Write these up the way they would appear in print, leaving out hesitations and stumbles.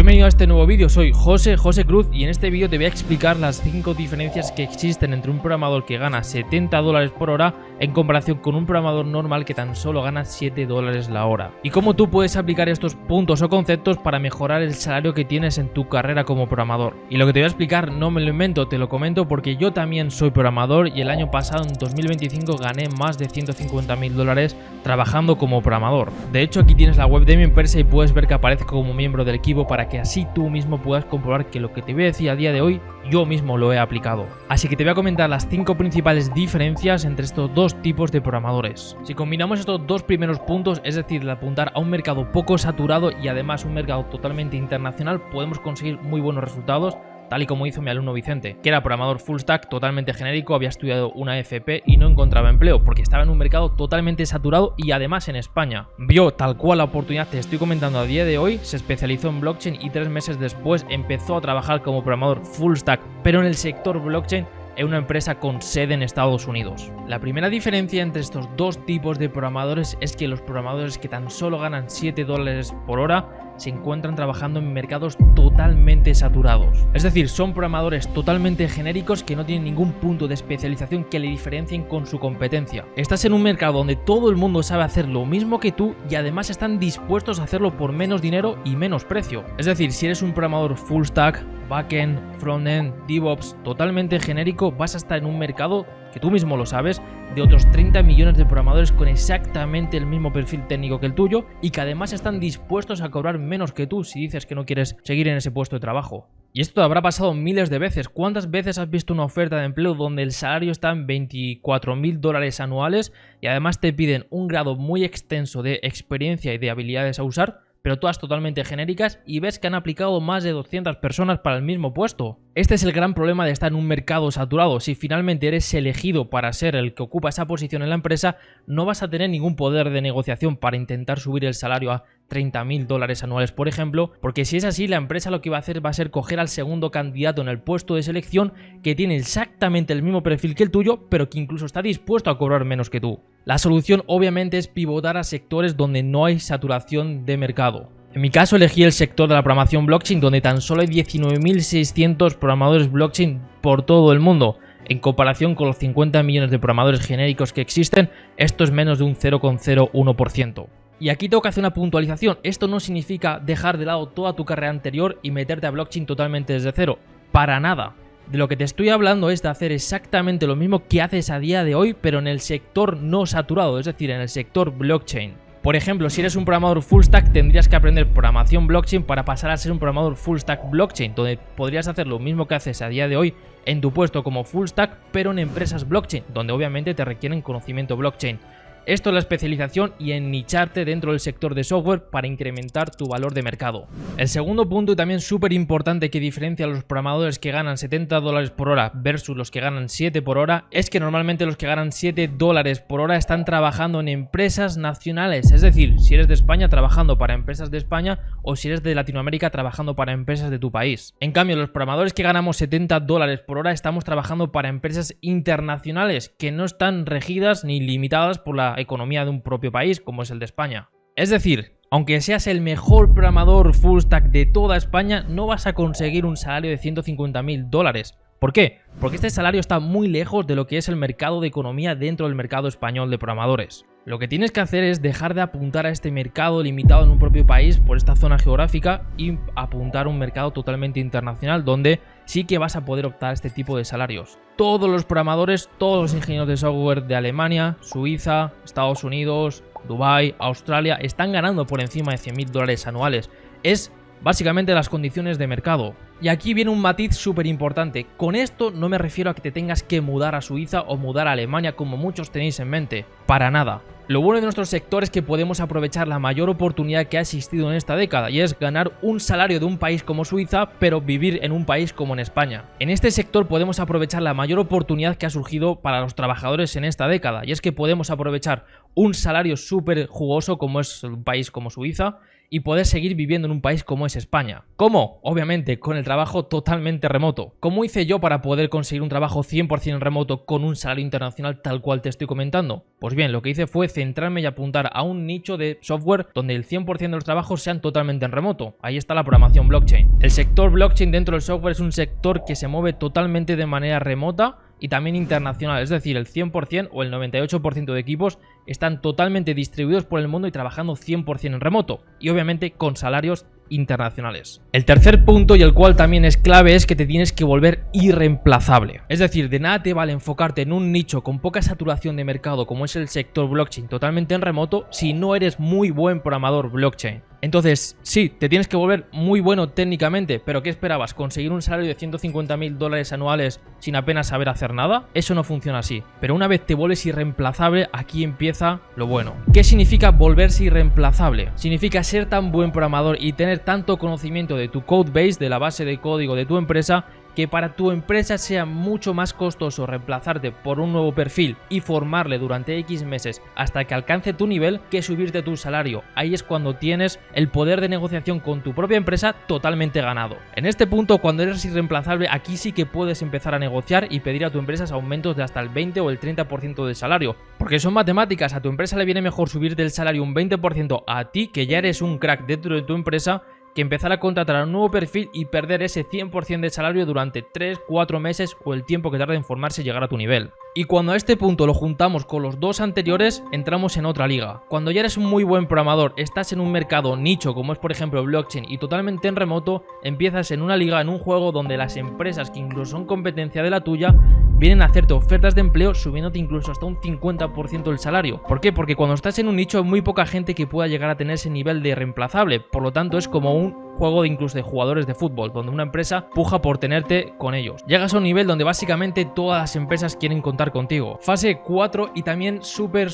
Bienvenido a este nuevo vídeo, soy José Cruz y en este vídeo te voy a explicar las 5 diferencias que existen entre un programador que gana $70 por hora en comparación con un programador normal que tan solo gana $7 la hora. Y cómo tú puedes aplicar estos puntos o conceptos para mejorar el salario que tienes en tu carrera como programador. Y lo que te voy a explicar no me lo invento, te lo comento porque yo también soy programador y el año pasado, en 2025, gané más de $150.000 trabajando como programador. De hecho, aquí tienes la web de mi empresa y puedes ver que aparezco como miembro del equipo para que así tú mismo puedas comprobar que lo que te voy a decir a día de hoy yo mismo lo he aplicado. Así que te voy a comentar las 5 principales diferencias entre estos dos tipos de programadores. Si combinamos estos dos primeros puntos, es decir, el apuntar a un mercado poco saturado y además un mercado totalmente internacional, podemos conseguir muy buenos resultados, tal y como hizo mi alumno Vicente, que era programador full stack totalmente genérico, había estudiado una FP y no encontraba empleo porque estaba en un mercado totalmente saturado y además en España. Vio tal cual la oportunidad que te estoy comentando a día de hoy, se especializó en blockchain y 3 meses después empezó a trabajar como programador full stack, pero en el sector blockchain en una empresa con sede en Estados Unidos. La primera diferencia entre estos dos tipos de programadores es que los programadores que tan solo ganan $7 por hora se encuentran trabajando en mercados totalmente saturados. Es decir, son programadores totalmente genéricos que no tienen ningún punto de especialización que le diferencien con su competencia. Estás en un mercado donde todo el mundo sabe hacer lo mismo que tú y además están dispuestos a hacerlo por menos dinero y menos precio. Es decir, si eres un programador full stack, backend, frontend, DevOps, totalmente genérico, vas a estar en un mercado que tú mismo lo sabes, de otros 30 millones de programadores con exactamente el mismo perfil técnico que el tuyo y que además están dispuestos a cobrar menos que tú si dices que no quieres seguir en ese puesto de trabajo. Y esto te habrá pasado miles de veces. ¿Cuántas veces has visto una oferta de empleo donde el salario está en $24.000 anuales y además te piden un grado muy extenso de experiencia y de habilidades a usar, pero todas totalmente genéricas, y ves que han aplicado más de 200 personas para el mismo puesto? Este es el gran problema de estar en un mercado saturado. Si finalmente eres elegido para ser el que ocupa esa posición en la empresa, no vas a tener ningún poder de negociación para intentar subir el salario a $30.000 anuales, por ejemplo, porque si es así, la empresa lo que va a hacer va a ser coger al segundo candidato en el puesto de selección que tiene exactamente el mismo perfil que el tuyo, pero que incluso está dispuesto a cobrar menos que tú. La solución obviamente es pivotar a sectores donde no hay saturación de mercado. En mi caso elegí el sector de la programación blockchain, donde tan solo hay 19.600 programadores blockchain por todo el mundo. En comparación con los 50 millones de programadores genéricos que existen, esto es menos de un 0,01%. Y aquí tengo que hacer una puntualización. Esto no significa dejar de lado toda tu carrera anterior y meterte a blockchain totalmente desde cero. Para nada. De lo que te estoy hablando es de hacer exactamente lo mismo que haces a día de hoy, pero en el sector no saturado, es decir, en el sector blockchain. Por ejemplo, si eres un programador full stack, tendrías que aprender programación blockchain para pasar a ser un programador full stack blockchain, donde podrías hacer lo mismo que haces a día de hoy en tu puesto como full stack, pero en empresas blockchain, donde obviamente te requieren conocimiento blockchain. Esto es la especialización y en nicharte dentro del sector de software para incrementar tu valor de mercado. El segundo punto, y también súper importante, que diferencia a los programadores que ganan $70 por hora versus los que ganan 7 por hora, es que normalmente los que ganan $7 por hora están trabajando en empresas nacionales. Es decir, si eres de España trabajando para empresas de España o si eres de Latinoamérica trabajando para empresas de tu país. En cambio, los programadores que ganamos $70 por hora estamos trabajando para empresas internacionales que no están regidas ni limitadas por la economía de un propio país como es el de España. Es decir, aunque seas el mejor programador full stack de toda España, no vas a conseguir un salario de $150.000. ¿Por qué? Porque este salario está muy lejos de lo que es el mercado de economía dentro del mercado español de programadores. Lo que tienes que hacer es dejar de apuntar a este mercado limitado en un propio país por esta zona geográfica y apuntar a un mercado totalmente internacional donde sí que vas a poder optar a este tipo de salarios. Todos los programadores, todos los ingenieros de software de Alemania, Suiza, Estados Unidos, Dubái, Australia están ganando por encima de $100.000 anuales. Es básicamente las condiciones de mercado. Y aquí viene un matiz súper importante. Con esto no me refiero a que te tengas que mudar a Suiza o mudar a Alemania como muchos tenéis en mente. Para nada. Lo bueno de nuestro sector es que podemos aprovechar la mayor oportunidad que ha existido en esta década y es ganar un salario de un país como Suiza pero vivir en un país como en España. En este sector podemos aprovechar la mayor oportunidad que ha surgido para los trabajadores en esta década y es que podemos aprovechar un salario súper jugoso como es un país como Suiza y poder seguir viviendo en un país como es España. ¿Cómo? Obviamente con el trabajo totalmente remoto. ¿Cómo hice yo para poder conseguir un trabajo 100% en remoto con un salario internacional tal cual te estoy comentando? Pues bien, lo que hice fue centrarme y apuntar a un nicho de software donde el 100% de los trabajos sean totalmente en remoto. Ahí está la programación blockchain. El sector blockchain dentro del software es un sector que se mueve totalmente de manera remota y también internacional, es decir, el 100% o el 98% de equipos están totalmente distribuidos por el mundo y trabajando 100% en remoto y obviamente con salarios internacionales. El tercer punto, y el cual también es clave, es que te tienes que volver irreemplazable. Es decir, de nada te vale enfocarte en un nicho con poca saturación de mercado como es el sector blockchain totalmente en remoto si no eres muy buen programador blockchain. Entonces, sí, te tienes que volver muy bueno técnicamente, pero ¿qué esperabas? ¿Conseguir un salario de $150.000 anuales sin apenas saber hacer nada? Eso no funciona así. Pero una vez te vuelves irreemplazable, aquí empieza lo bueno. ¿Qué significa volverse irreemplazable? Significa ser tan buen programador y tener tanto conocimiento de tu code base, de la base de código de tu empresa, que para tu empresa sea mucho más costoso reemplazarte por un nuevo perfil y formarle durante X meses hasta que alcance tu nivel que subirte tu salario. Ahí es cuando tienes el poder de negociación con tu propia empresa totalmente ganado. En este punto, cuando eres irreemplazable, aquí sí que puedes empezar a negociar y pedir a tu empresa aumentos de hasta el 20 o el 30% del salario. Porque son matemáticas, a tu empresa le viene mejor subirte el salario un 20% a ti, que ya eres un crack dentro de tu empresa, que empezar a contratar a un nuevo perfil y perder ese 100% de salario durante 3-4 meses o el tiempo que tarde en formarse y llegar a tu nivel. Y cuando a este punto lo juntamos con los dos anteriores, entramos en otra liga. Cuando ya eres un muy buen programador, estás en un mercado nicho como es por ejemplo blockchain y totalmente en remoto, empiezas en una liga, en un juego donde las empresas que incluso son competencia de la tuya vienen a hacerte ofertas de empleo subiéndote incluso hasta un 50% el salario. ¿Por qué? Porque cuando estás en un nicho hay muy poca gente que pueda llegar a tener ese nivel de reemplazable, por lo tanto es como un juego de incluso de jugadores de fútbol, donde una empresa puja por tenerte con ellos. Llegas a un nivel donde básicamente todas las empresas quieren contar contigo. Fase 4 y también súper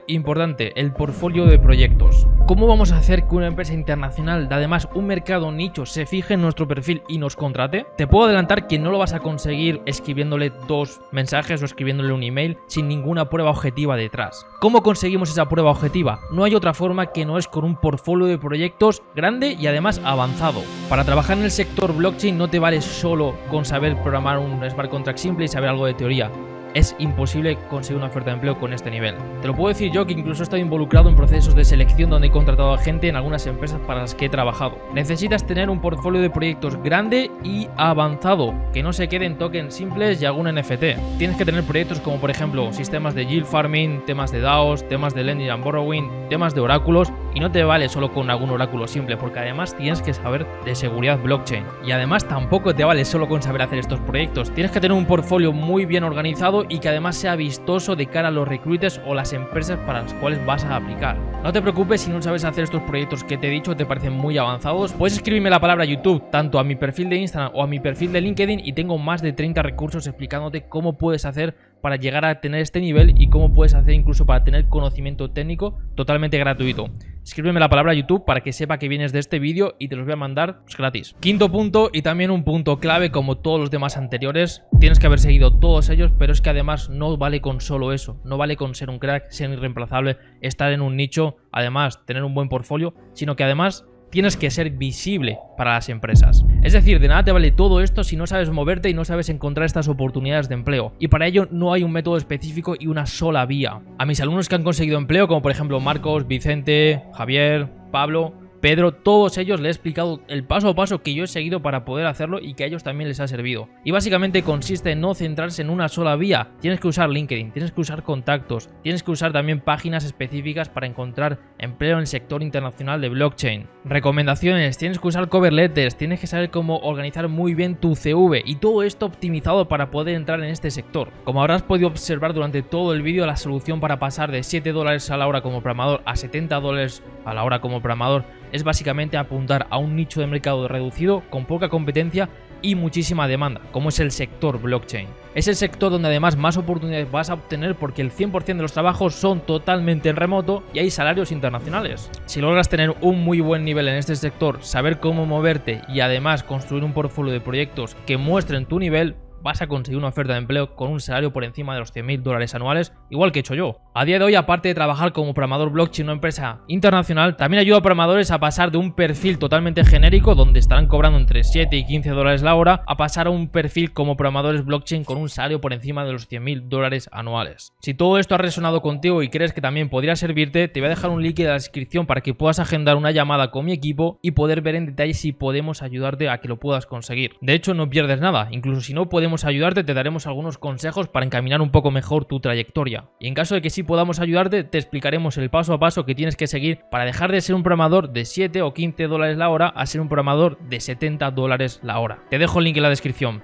importante, el portfolio de proyectos. ¿Cómo vamos a hacer que una empresa internacional, además un mercado nicho, se fije en nuestro perfil y nos contrate? Te puedo adelantar que no lo vas a conseguir escribiéndole 2 mensajes o escribiéndole un email sin ninguna prueba objetiva detrás. ¿Cómo conseguimos esa prueba objetiva? No hay otra forma que no es con un portfolio de proyectos grande y además avanzado. Para trabajar en el sector blockchain no te vale solo con saber programar un smart contract simple y saber algo de teoría. Es imposible conseguir una oferta de empleo con este nivel. Te lo puedo decir yo, que incluso he estado involucrado en procesos de selección donde he contratado a gente en algunas empresas para las que he trabajado. Necesitas tener un portfolio de proyectos grande y avanzado, que no se queden tokens simples y algún NFT. Tienes que tener proyectos como por ejemplo sistemas de yield farming, temas de DAOs, temas de lending and borrowing, temas de oráculos, y no te vale solo con algún oráculo simple, porque además tienes que saber de seguridad blockchain. Y además tampoco te vale solo con saber hacer estos proyectos. Tienes que tener un portfolio muy bien organizado y que además sea vistoso de cara a los recruiters o las empresas para las cuales vas a aplicar. No te preocupes si no sabes hacer estos proyectos que te he dicho, te parecen muy avanzados. Puedes escribirme la palabra YouTube tanto a mi perfil de Instagram o a mi perfil de LinkedIn y tengo más de 30 recursos explicándote cómo puedes hacer para llegar a tener este nivel y cómo puedes hacer incluso para tener conocimiento técnico totalmente gratuito. Escríbeme la palabra YouTube para que sepa que vienes de este vídeo y te los voy a mandar gratis. Quinto punto, y también un punto clave como todos los demás anteriores, tienes que haber seguido todos ellos, pero es que además no vale con solo eso, no vale con ser un crack, ser irreemplazable, estar en un nicho, además tener un buen portfolio, sino que además tienes que ser visible para las empresas. Es decir, de nada te vale todo esto si no sabes moverte y no sabes encontrar estas oportunidades de empleo. Y para ello no hay un método específico y una sola vía. A mis alumnos que han conseguido empleo, como por ejemplo Marcos, Vicente, Javier, Pablo, Pedro, todos ellos les he explicado el paso a paso que yo he seguido para poder hacerlo y que a ellos también les ha servido. Y básicamente consiste en no centrarse en una sola vía. Tienes que usar LinkedIn, tienes que usar contactos, tienes que usar también páginas específicas para encontrar empleo en el sector internacional de blockchain. Recomendaciones, tienes que usar cover letters, tienes que saber cómo organizar muy bien tu CV y todo esto optimizado para poder entrar en este sector. Como habrás podido observar durante todo el vídeo, la solución para pasar de $7 a la hora como programador a $70 a la hora como programador es básicamente apuntar a un nicho de mercado reducido con poca competencia y muchísima demanda, como es el sector blockchain. Es el sector donde además más oportunidades vas a obtener porque el 100% de los trabajos son totalmente en remoto y hay salarios internacionales. Si logras tener un muy buen nivel en este sector, saber cómo moverte y además construir un portfolio de proyectos que muestren tu nivel, vas a conseguir una oferta de empleo con un salario por encima de los 100.000 dólares anuales, igual que he hecho yo. A día de hoy, aparte de trabajar como programador blockchain en una empresa internacional, también ayuda a programadores a pasar de un perfil totalmente genérico, donde estarán cobrando entre 7 y 15 dólares la hora, a pasar a un perfil como programadores blockchain con un salario por encima de los 100.000 dólares anuales. Si todo esto ha resonado contigo y crees que también podría servirte, te voy a dejar un link en la descripción para que puedas agendar una llamada con mi equipo y poder ver en detalle si podemos ayudarte a que lo puedas conseguir. De hecho, no pierdes nada, incluso si no podemos ayudarte, te daremos algunos consejos para encaminar un poco mejor tu trayectoria. Y en caso de que sí podamos ayudarte, te explicaremos el paso a paso que tienes que seguir para dejar de ser un programador de 7 o 15 dólares la hora a ser un programador de 70 dólares la hora. Te dejo el link en la descripción.